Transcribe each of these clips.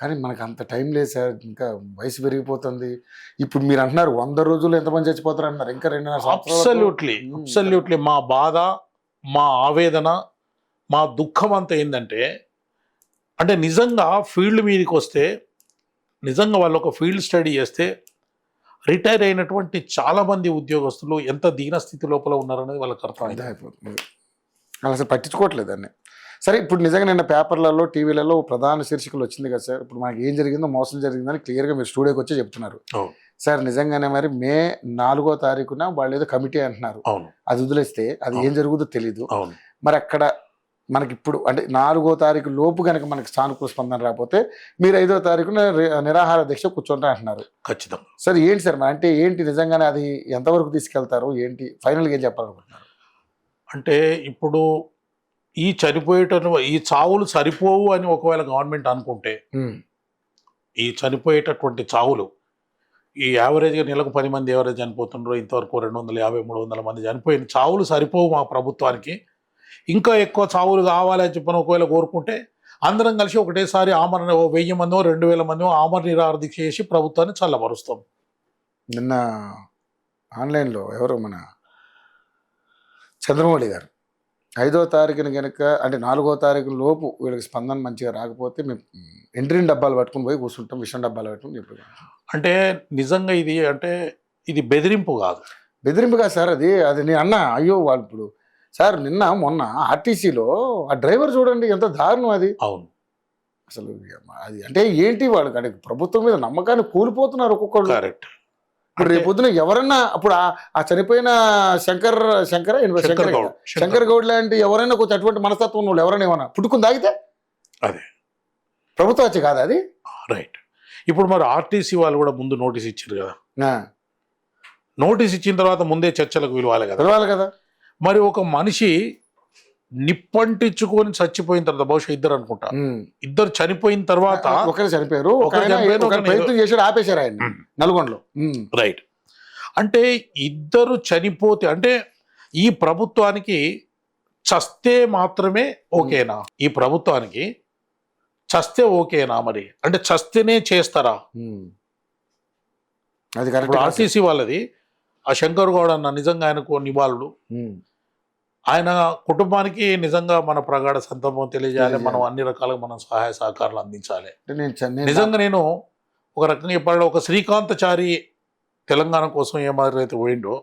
కానీ మనకు అంత టైం లేదు సార్. ఇంకా వయసు పెరిగిపోతుంది. ఇప్పుడు మీరు అంటున్నారు 100 రోజుల్లో ఎంతమంది చచ్చిపోతారు అంటున్నారు. ఇంకా 2.5 సంవత్సరాలు. అబ్సల్యూట్లీ మా బాధ, మా ఆవేదన, మా దుఃఖం అంతా ఏంటంటే, అంటే నిజంగా ఫీల్డ్ మీదకి వస్తే, నిజంగా వాళ్ళు ఒక ఫీల్డ్ స్టడీ చేస్తే రిటైర్ అయినటువంటి చాలామంది ఉద్యోగస్తులు ఎంత దీనస్థితి లోపల ఉన్నారనేది వాళ్ళకి అర్థమైంది. అయిపోతుంది. వాళ్ళు అసలు పట్టించుకోవట్లేదు దాన్ని. సరే, ఇప్పుడు నిజంగా నిన్న పేపర్లలో, టీవీలలో ప్రధాన శీర్షికలు వచ్చింది కదా సార్. ఇప్పుడు మనకి ఏం జరిగిందో, మోసం జరిగిందని క్లియర్గా మీరు స్టూడియోకి వచ్చి చెప్తున్నారు సార్. నిజంగానే మరి మే 4వ తారీఖున వాళ్ళు ఏదో కమిటీ అంటున్నారు. అది వదిలేస్తే అది ఏం జరుగుతుందో తెలీదు. మరి అక్కడ మనకి ఇప్పుడు అంటే 4వ తారీఖు లోపు కనుక మనకి సానుకూల స్పందన రాకపోతే మీరు 5వ తారీఖున నిరాహార దీక్ష కూర్చుంటా అంటున్నారు. ఖచ్చితంగా సార్. ఏంటి సార్ అంటే ఏంటి, నిజంగానే అది ఎంతవరకు తీసుకెళ్తారు, ఏంటి ఫైనల్గా ఏం చెప్పాలనుకుంటున్నారు? అంటే ఇప్పుడు ఈ ఈ చావులు సరిపోవు అని ఒకవేళ గవర్నమెంట్ అనుకుంటే, ఈ చనిపోయేటటువంటి చావులు ఈ యావరేజ్గా నెలకు 10 మంది ఎవరైతే చనిపోతుండ్రో, ఇంతవరకు 250-300 మంది చనిపోయిన చావులు సరిపోవు మా ప్రభుత్వానికి, ఇంకా ఎక్కువ చావులు కావాలని చెప్పని ఒకవేళ కోరుకుంటే అందరం కలిసి ఒకటేసారి 1000 మందో 2000 మందో ఆమరణ నిరాహార దీక్ష చేసి ప్రభుత్వాన్ని చల్లబరుస్తాం. నిన్న ఆన్లైన్లో ఎవరో మన చంద్రమౌళి గారు 5వ తారీఖున కనుక అంటే 4వ తారీఖు లోపు వీళ్ళకి స్పందన మంచిగా రాకపోతే మేము ఎంట్రీని డబ్బాలు పట్టుకుని పోయి కూర్చుంటాం, విషయం డబ్బాలు పట్టుకుని చెప్పి. అంటే నిజంగా ఇది అంటే ఇది బెదిరింపు కాదు. బెదిరింపు కాదు సార్. అది నేను అన్నా, అయ్యో వాళ్ళు ఇప్పుడు సార్ మొన్న ఆర్టీసీలో ఆ డ్రైవర్ చూడండి ఎంత దారుణం అది. అవును. అసలు అది అంటే ఏంటి, వాళ్ళకి అంటే ప్రభుత్వం మీద నమ్మకాన్ని కోల్పోతున్నారు ఒక్కొక్కరు. కరెక్ట్. ఇప్పుడు రేపొద్దున ఎవరన్నా అప్పుడు ఆ చనిపోయిన శంకర్ గౌడ్ లాంటి ఎవరైనా కొంచెం అటువంటి మనస్తత్వం వాళ్ళు ఎవరైనా ఏమన్నా పుట్టుకుని తాగితే అదే ప్రభుత్వం వచ్చి కాదు అది. రైట్. ఇప్పుడు మరి ఆర్టీసీ వాళ్ళు కూడా ముందు నోటీస్ ఇచ్చారు కదా. నోటీస్ ఇచ్చిన తర్వాత ముందే చర్చలకు పిలవాలి కదా. మరి ఒక మనిషి నిప్పంటించుకొని చచ్చిపోయిన తర్వాత, బహుశా ఇద్దరు అనుకుంటా, ఇద్దరు చనిపోయిన తర్వాత ఒకరు చనిపోయారు, ప్రయత్నం చేశాడు, ఆపేశారు ఆయన నల్గొండలో. రైట్. అంటే ఇద్దరు చనిపోతే అంటే ఈ ప్రభుత్వానికి చస్తే మాత్రమే ఓకేనా? ఈ ప్రభుత్వానికి చస్తే ఓకేనా? మరి అంటే చస్తేనే చేస్తారా? అది కరెక్ట్. ఆర్టీసీ వాళ్ళది ఆ శంకర్ గౌడ్ అన్న నిజంగా ఆయనకు నివాళులు, ఆయన కుటుంబానికి నిజంగా మన ప్రగాఢ సంతాపం తెలియజేయాలి. మనం అన్ని రకాలుగా మనం సహాయ సహకారాలు అందించాలి. నిజంగా నేను ఒక రకంగా చెప్పాలంటే ఒక శ్రీకాంతచారి తెలంగాణ కోసం ఏ మాదిరి అయితే పోయిండో,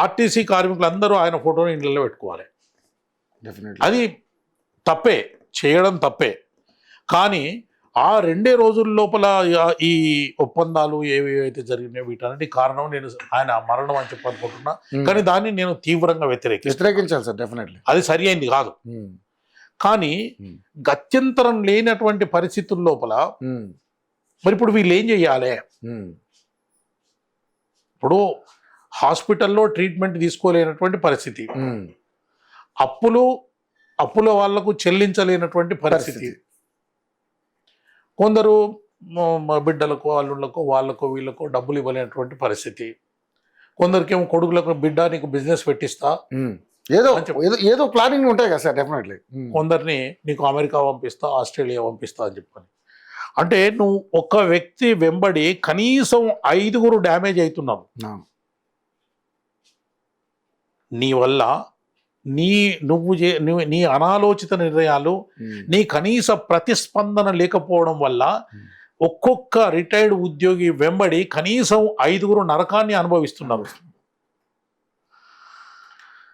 ఆర్టీసీ కార్మికులు అందరూ ఆయన ఫోటోని ఇంట్లో పెట్టుకోవాలి. అది తప్పే, చేయడం తప్పే. కానీ ఆ 2 రోజుల లోపల ఈ ఒప్పందాలు ఏవైతే జరిగినాయో వీటన్నిటి కారణం నేను ఆయన మరణం అని చెప్పనుకుంటున్నా. కానీ దాన్ని నేను తీవ్రంగా వ్యతిరేకించాలి సార్. డెఫినెట్లీ అది సరి అయింది కాదు. కానీ గత్యంతరం లేనటువంటి పరిస్థితుల లోపల మరి ఇప్పుడు వీళ్ళు ఏం చెయ్యాలి? ఇప్పుడు హాస్పిటల్లో ట్రీట్మెంట్ తీసుకోలేనటువంటి పరిస్థితి, అప్పుల వాళ్లకు చెల్లించలేనటువంటి పరిస్థితి, కొందరు బిడ్డలకు అల్లుళ్ళకు వాళ్ళకు వీళ్ళకు డబ్బులు ఇవ్వలేనటువంటి పరిస్థితి, కొందరికేమో కొడుకులకు బిడ్డ నీకు బిజినెస్ పెట్టిస్తా ఏదో ప్లానింగ్ ఉంటాయి కదా సార్. డెఫినెట్లీ కొందరిని నీకు అమెరికా పంపిస్తా, ఆస్ట్రేలియా పంపిస్తా అని చెప్పని. అంటే నువ్వు ఒక వ్యక్తి వెంబడి కనీసం 5గురు డ్యామేజ్ అవుతున్నావు. నీ వల్ల నీ అనాలోచిత నిర్ణయాలు, నీ కనీస ప్రతిస్పందన లేకపోవడం వల్ల ఒక్కొక్క రిటైర్డ్ ఉద్యోగి వెంబడి కనీసం 5గురు నరకాన్ని అనుభవిస్తున్నారు.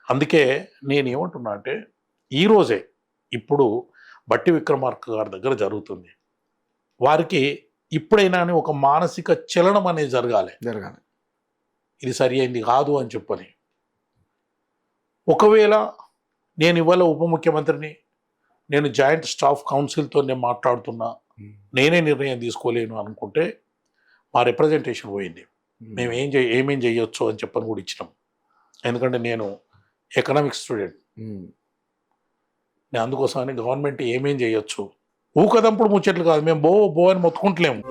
అందుకే నేనేమంటున్నా అంటే ఈరోజే ఇప్పుడు బట్టి విక్రమార్క గారి దగ్గర జరుగుతుంది. వారికి ఇప్పుడైనా ఒక మానసిక చలనం అనేది జరగాలి. ఇది సరి అయింది కాదు అని చెప్పని. ఒకవేళ నేను ఇవాళ ఉప ముఖ్యమంత్రిని, నేను జాయింట్ స్టాఫ్ కౌన్సిల్తో నేను మాట్లాడుతున్నా, నేనే నిర్ణయం తీసుకోలేను అనుకుంటే మా రిప్రజెంటేషన్ పోయింది. మేము ఏమేం చేయొచ్చు అని చెప్పని కూడా ఇచ్చినాం. ఎందుకంటే నేను ఎకనామిక్స్ స్టూడెంట్. నేను అందుకోసమని గవర్నమెంట్ ఏమేం చేయొచ్చు ఊకదంపుడు ముచ్చట్లు కాదు, మేము బో అని మొత్తుకుంటలేము.